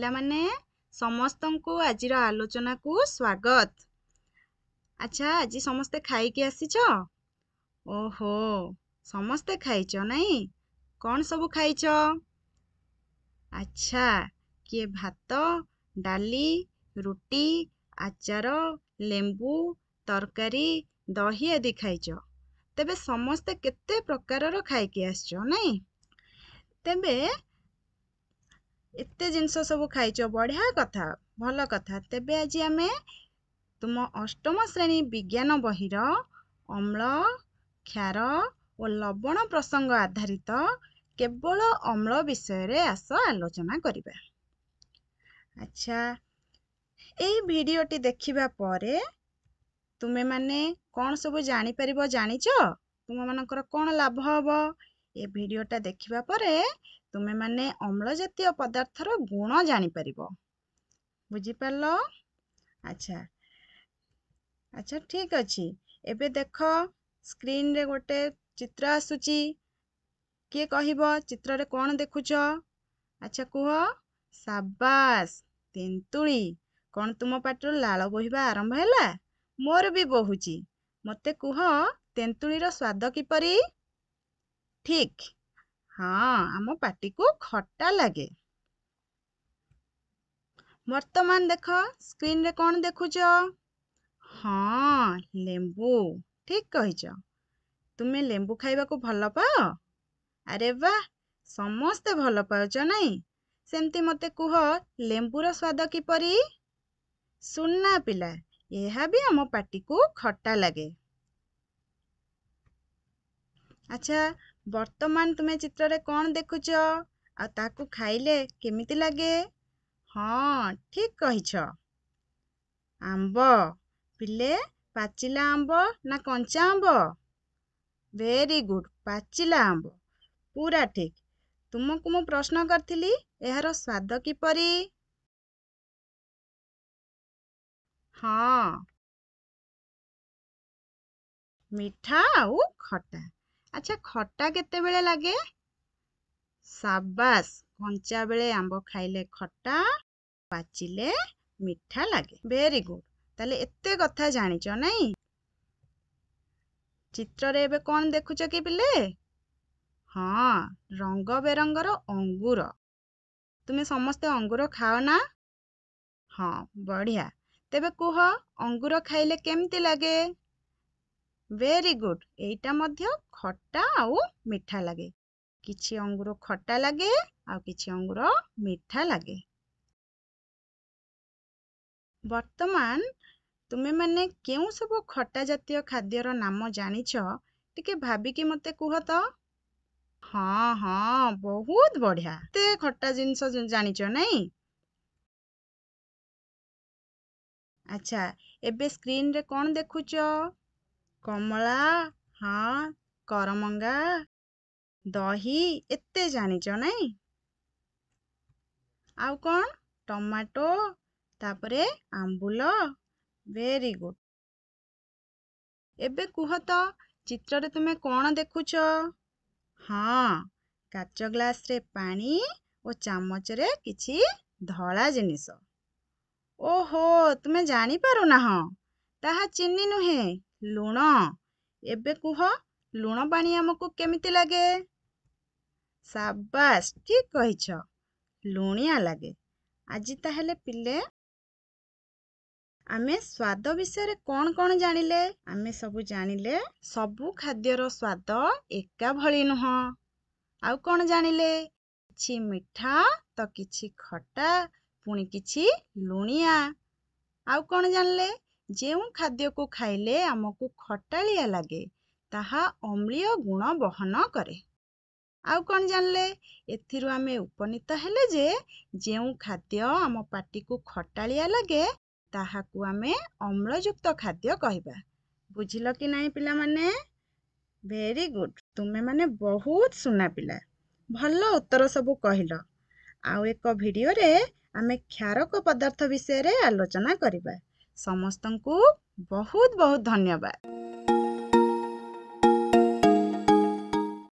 पिलामाने समस्तंकु आजिर आलोचना को स्वागत। अच्छा आज समस्ते खाई के आसीच? ओहो समस्ते खाइच नहीं? कौन सब खाइच? अच्छा किए भात डाली रुटी आचार लेंबू तरकारी दही आदि खाइच। तेबे समस्ते केते प्रकारर खाई के आसछ नहीं? तेबे एते जिनस सब खाइच बढ़िया कथा भल कथा। तेबे आज आमे तुम अष्टम श्रेणी विज्ञान बहिर अम्ल क्षार और लवण प्रसंग आधारित केवल अम्ल विषय रे आस आलोचना करिबा। अच्छा ए भिडियोटी देखिबा परे तुमे माने कौन सब जानी परिबो जानिच? तुम मानकर कौन लाभ हबो? ए भिडियोटा देखिबा परे तुमे माने अम्ल जातीय पदार्थर गुण जानी परिबो। बुझी पारलो? अच्छा अच्छा ठीक अछि। एबे देखो स्क्रीन रे गोटे चित्र आसुची। किए कहिबो चित्र रे कौन देखुछ? अच्छा कुह। शाबाश तेंतुली। कौन तुम पाटर लाल बोहिबा आरंभ हैला? मोर भी बहुची। मते कुह तेंतुलीर स्वाद किपरि? ठीक हाँ आम पाटी को खट्टा लगे। वर्तमान देख स्क्रीन रे कौन देखुछ? हाँ लेंबू। ठीक कहिछ। तुमे लेंबू खाइबा को भल पाओ? अरे वाह समस्ते भल पाउछ नहीं? सेमती मते कुह लेंबूर स्वाद किपरि? सुनना पिला यह भी आम पाटी को खट्टा लगे। अच्छा वर्तमान तुमे चित्र रे कौन देखुछ? आ ताकू खाइले केमिति लागे? हाँ ठीक कहिछ। आंब। पिले पाचिला आंब ना कंचा आंब? वेरी गुड पाचिला आंब। पूरा ठीक। तुमको मु प्रश्न करथिली एहार स्वाद किपरि? हाँ मिठा आउ खट्टा। अच्छा खट्टा केते बेले लागे? शाबाश कंचा बेले आंब खाइले खट्टा पाचिले मिठा लागे। Very good. ताले एते कथा जानिच नहीं? चित्र रे एबे कौन देखुछ कि पिले? हाँ रंग बेरंगर अंगूर। तुमे समस्ते अंगूर खाओ ना? हाँ बढ़िया। तेबे कुह अंगूर खाइले केमती लागे? Very good. एइटा मध्य खट्टा आउ मिठा लागे। किछि अंगूर खट्टा लागे आउ किछि अंगूर मिठा लागे। वर्तमान तुमे माने केउ सब खट्टा जातीय खाद्यर नाम जानिछ? टिके भाबिकी मते कुह तो। हाँ हाँ बहुत बढ़िया। ते खट्टा जिनस जानिछ नहीं? अच्छा एबे स्क्रीन रे कौन देखुछ? कमला हाँ करमंगा दही एते जानिछ नहीं? आउ कौन? टमाटो तापरे आंबुल। Very good. एबे कुह तो चित्र रे तुमे कौन देखुछ? हाँ काच ग्लास रे पानी और चामच रे किछि धला जिनिस। ओहो तुमे जानी पारो ना? ताहा चीनी नुहे लुण। एबे कुह लुण पानी हमको केमिति लागे? शाबाश ठीक कहिछ लुणिया लागे। आज ताहेले पिले आमे स्वाद विषय कौन कौन जानिले? आमे सबु जानिले सबु खाद्यर स्वाद एका भली नुह। आउ कौन जानिले? किछि मिठा तो किछि खट्टा पुणी किछि लुणिया। आउ कौन जानले? जेउ खाद्य को खाइले हमको खट्टालिया लागे ताहा अम्लीय गुण बहन करे। आउ कौन जानले? एथिरु आमे उपनीत हेले जे जेउ खाद्य आम पाटी को खट्टालिया लागे ताहाकु आमे अम्लयुक्त खाद्य कहिबा। बुझिलो कि नहीं पिला माने? Very good. तुमे माने बहुत सुना पिला। भलो उत्तर सबु कहिलो। आउ एक भिडियो रे आमे क्षारक पदार्थ विषय रे आलोचना करिबा। समस्तंकु बहुत बहुत धन्यवाद।